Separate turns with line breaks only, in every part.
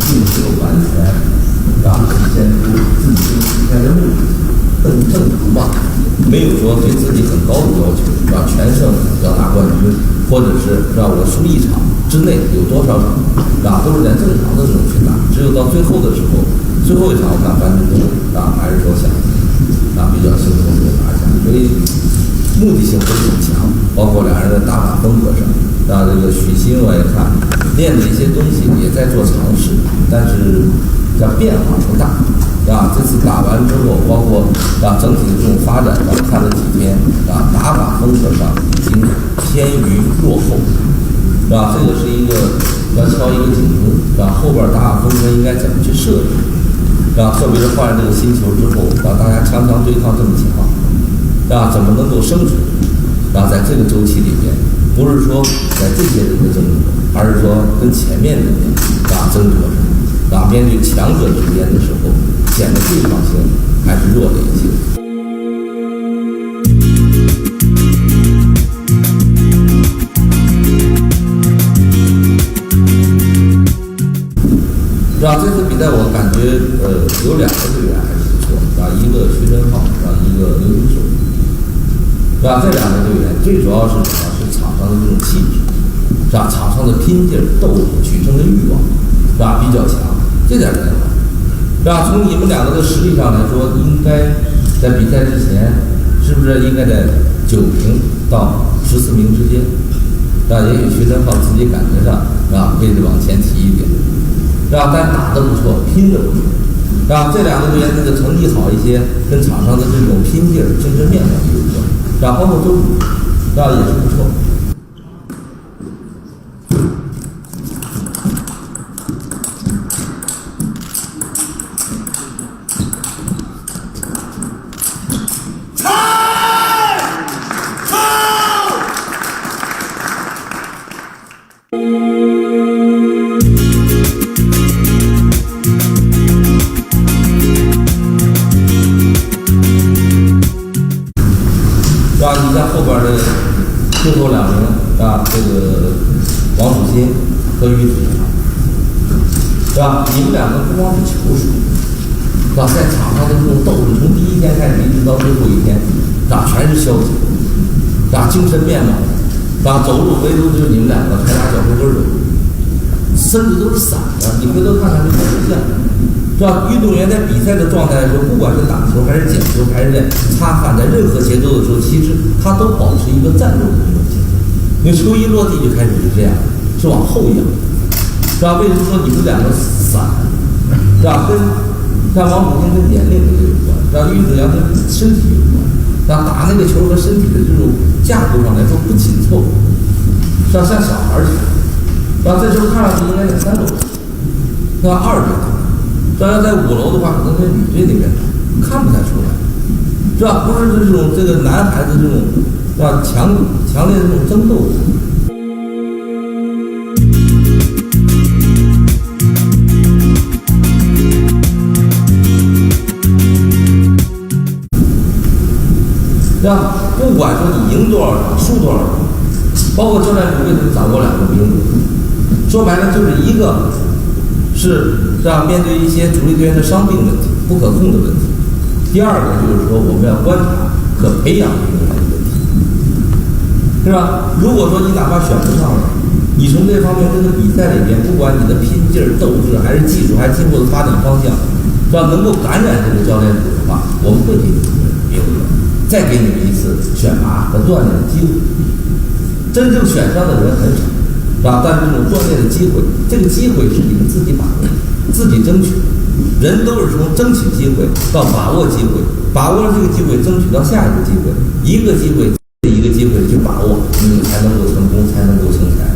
并没有完全体现出自己比赛的目的，正途嘛，没有说对自己很高的要求，全胜要拿冠军，或者是我输一场之内有多少场，都是在正常的这种去打，只有到最后的时候，最后一场我看樊振东还是说想比较轻松的拿下，所以目的性不是很强，包括两人的打法风格上，这个许昕我也看练的一些东西也在做尝试，但是变化不大，这次打完之后，包括整体的这种发展，看了几天，打法风格上已经偏于落后，这个是一个要敲一个警钟，后边打法风格应该怎么去设计，特别是换了这个新球之后，大家强对抗这么强，怎么能够生存？在这个周期里面，不是说在这些人的争夺，而是说跟前面的人争夺。面对强者之间的时候，显得对抗性还是弱了一些。这次比赛我感觉有两个队员还是不错，一个徐晨浩，一个刘金手。这两个队员最主要是什么？是场上的这种气质，场上的拼劲儿、斗志、取胜的欲望，比较强。这点没有，从你们两个的实力上来说，应该在比赛之前，是不是应该在9名到14名之间？也许徐晨浩自己感觉上位置往前提一点，但打得不错，拼得不错，这两个队员这个成绩好一些，跟场上的这种拼劲儿、精神面貌有关，包括周主，也是不错。你像后边的最后两名这个王楚钦和于子洋，你们两个不光是球术，在场上的这种斗志，从第一天开始一直到最后一天，全是消极，精神面貌，走路唯独就是你们两个还拿脚后跟走，身子都是散的，你回头看看这个图像。运动员在比赛的状态的时候，不管是打球还是捡球，还是在擦汗，在任何节奏的时候，其实他都保持一个战斗的这种节奏。因为球一落地就开始是这样，是往后仰，为什么说你们两个散？跟王楚钦跟年龄有关，于子洋跟身体有关，打那个球和身体的这种架构上来说不紧凑，像小孩似的，这时候看上去应该在3楼，2队。要在5楼的话，可能在女队那边看不太出来，不是这个男孩子这种强烈的这种争斗。不管说你赢多少场、输多少场，包括教练组为什么掌握2个兵种，说白了就是一个是面对一些主力队员的伤病问题、不可控的问题。第二个就是说，我们要观察和培养运动员的问题，是吧？如果说你哪怕选不上了，你从这方面这个比赛里边，不管你的拼劲儿、斗志，还是技术，还是今后的发展方向，能够感染这个教练组的话，我们会给你名额，再给你们一次选拔和锻炼的机会。真正选上的人很少。但是这种锻炼的机会，这个机会是你们自己把握、自己争取。人都是从争取机会到把握机会，把握了这个机会，争取到下一个机会，一个机会一个机会去把握，你们才能够成功，才能够成才。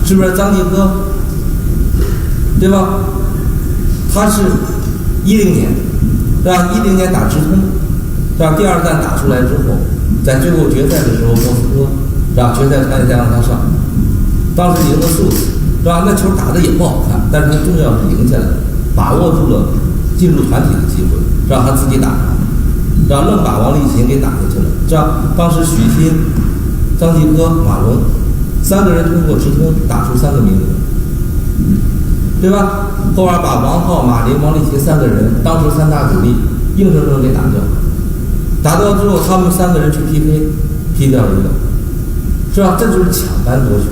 是不是张继科？对吧？他是10年，10年打直通，第2站打出来之后，在最后决赛的时候，莫斯科，决赛才让他上，当时赢了4-5，那球打得也不好看，但是他重要是赢下来，把握住了进入团体的机会，让他自己打，然后愣把王励勤给打下去了，是吧？当时许昕、张继科、马龙3个人通过直通打出3个名额，对吧？后边把王浩、马林、王励勤3个人，当时3大主力，硬生生给打掉。打掉之后，他们3个人去 PK， 掉一个，是吧？这就是抢班夺权，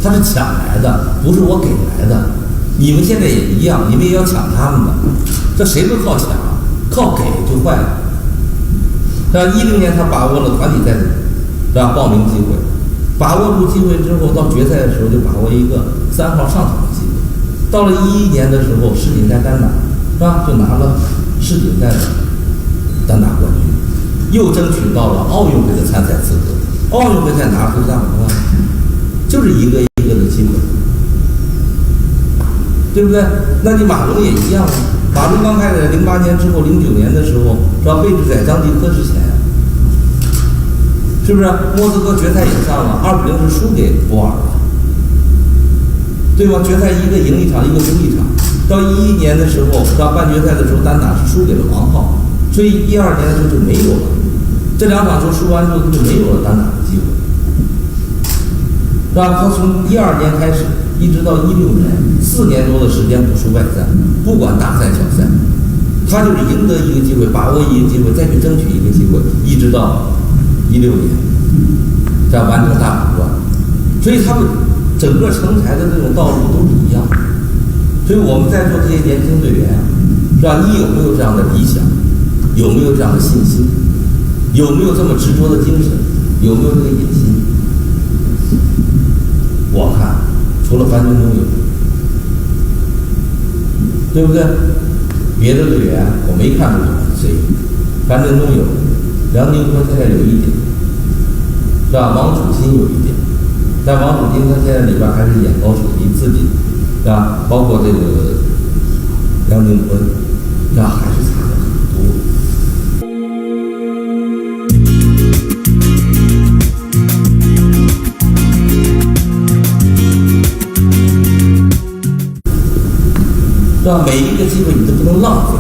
他是抢来的，不是我给来的。你们现在也一样，你们也要抢他们的，这谁不靠抢？靠给就坏了。像10年，他把握了团体赛的，是吧？报名机会，把握住机会之后，到决赛的时候就把握一个3号上场的机会。到了11年的时候，世锦赛单打，是吧？就拿了世锦赛的单打冠军，又争取到了奥运会的参赛资格。奥运会才拿出大满贯，就是一个一个的机会，对不对？那你马龙也一样啊。马龙刚开始08年之后，09年的时候，是吧？位置在张继科之前，是不是？莫斯科决赛也上了，2-0是输给波尔的，对吧？决赛一个赢一场，一个输一场。到11年的时候，到半决赛的时候，单打是输给了王浩，所以12年的时候就没有了。这2场球输完之后，他就没有了单打的机会，是吧？他从12年开始，一直到16年，4年多的时间不输外赛，不管大赛小赛，他就是赢得一个机会，把握一个机会，再去争取一个机会，一直到16年，这样完成大满贯。所以他们整个成才的这种道路都是一样的。所以我们在座这些年轻队员，是吧？你有没有这样的理想？有没有这样的信心？有没有这么执着的精神？有没有这个野心？我看除了樊振东有，对不对？别的队员我没看出谁，樊振东有，梁宁波现在有一点，是吧？王楚钦有一点，但王楚钦他现在里边还是眼高手低，自己，是吧？包括这个梁宁波，那还是差的很多。是吧？每一个机会你都不能浪费，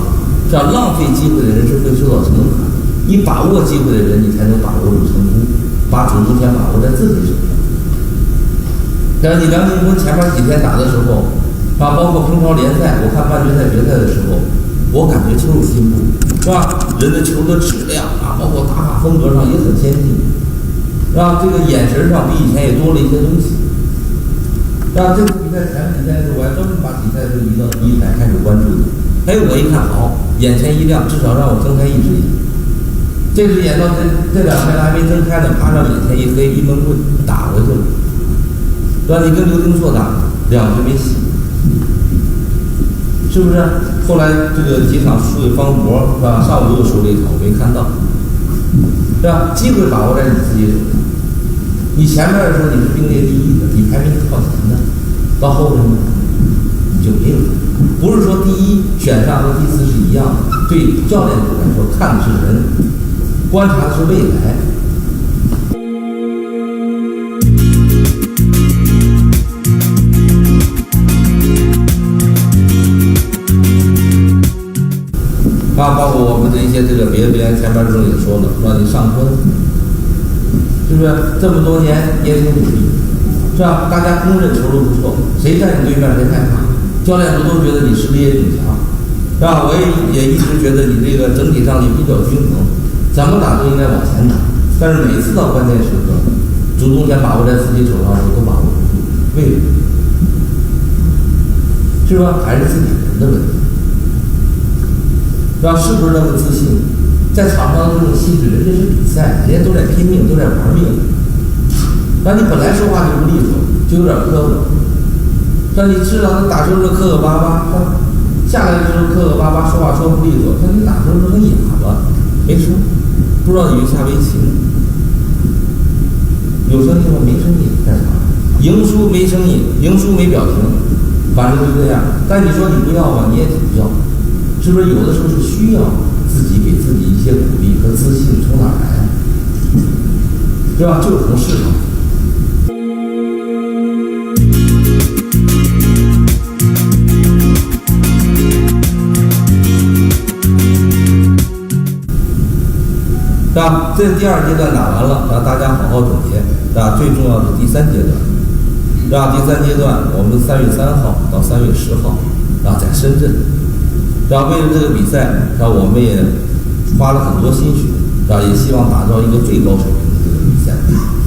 是吧？浪费机会的人是会受到惩罚。你把握机会的人，你才能把握住成功，把主动权把握在自己手上。但是你梁宁波前面几天打的时候，啊，包括乒超联赛，我看半决赛、决赛的时候，我感觉就有进步，是吧？人的球的质量啊，包括打法风格上也很先进，是吧？这个眼神上比以前也多了一些东西。这个比赛前比赛的时候，我还专门把比赛就移到第一台开始关注的。哎，我一看好，眼前一亮，至少让我睁开一只眼。这只眼到这2天还没睁开呢，啪上眼前一黑，一闷棍打过去了。是吧？你跟刘丁硕打2局没戏，是不是？后来这个几场输给方博，是吧？上午又输了一场，我没看到，是吧？机会把握在你自己手上。你前面的时候你是并列第一的，你排名靠前的，到后面呢你就没有了。不是说第一选上和第4是一样的，对教练组来说看的是人，观察的是未来。啊，包括我们的一些这个别的队员前面的时候也说了，让你上分。是不是这么多年也挺努力，是吧？大家公认球都不错，谁在你对面谁害怕？教练组都觉得你实力也挺强，是吧？我也一直觉得你这个整体上也比较均衡，怎么打都应该往前打。但是每次到关键时刻，主动权把握在自己手上的时候都把握不住，为什么？是吧？还是自己人的问题，是吧？是不是那么自信？在场上的这种气质，人家是比赛，人家都在拼命，都在玩命。但你本来说话就不利索，就有点磕巴。但你知道他打球是磕磕巴巴，他下来的时候磕磕巴巴，说话说不利索。但你打球是很哑巴，没声，不知道以为下围棋呢。有声音吗？没声音，在场上赢输没声音，赢输没表情，反正就这样。但你说你不要吧，你也得要，是不是？有的时候是需要自己给自己一些鼓励和自信，从哪来？对吧？就是从市场。是吧？这第2阶段打完了，让大家好好总结，是吧？最重要的第3阶段，是吧？第3阶段，我们3月3号到3月10号，在深圳，是吧？为了这个比赛，我们也花了很多心血，是吧？也希望打造一个最高水平的这个比赛，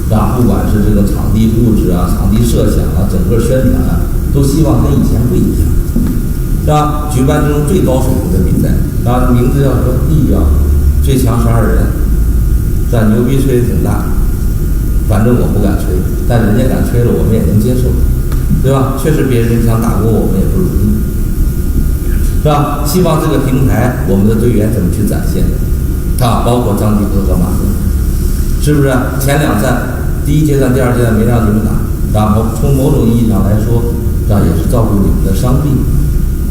是吧？不管是这个场地布置啊、场地设想啊、整个宣传啊，都希望跟以前不一样，是吧？举办这种最高水平的比赛，名字叫什么？地叫最强12人，是吧？牛逼吹得挺大，反正我不敢吹，但人家敢吹了，我们也能接受，对吧？确实别人想打过我们也不容易，是吧？希望这个平台我们的队员怎么去展现，包括张继科和马龙，是不是？前2站第1阶段、第2阶段没让你们打，然后从某种意义上来说，也是照顾你们的伤病，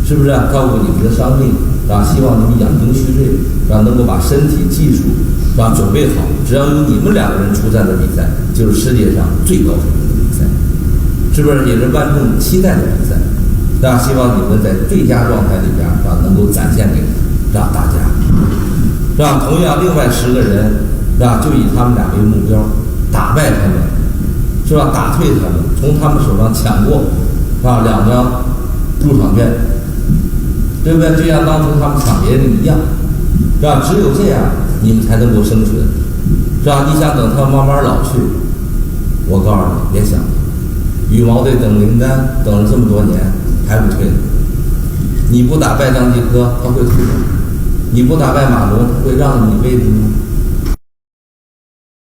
是不是？照顾你们的伤病，希望你们养精蓄锐，能够把身体、技术，准备好。只要有你们2个人出战的比赛，就是世界上最高水平的比赛，是不是？也是万众期待的比赛。希望你们在最佳状态里边，能够展现给大家，是吧？同样，另外10个人，是吧？就以他们俩为目标，打败他们，是吧？打退他们，从他们手上抢过，是吧？2张入场券，对不对？就像当初他们抢别人一样，是吧？只有这样，你们才能够生存，是吧？你想等他们慢慢老去，我告诉你，别想了。羽毛队等林丹等了这么多年。还不退呢？你不打败张继科，他会退吗？你不打败马龙，他会让你位置吗？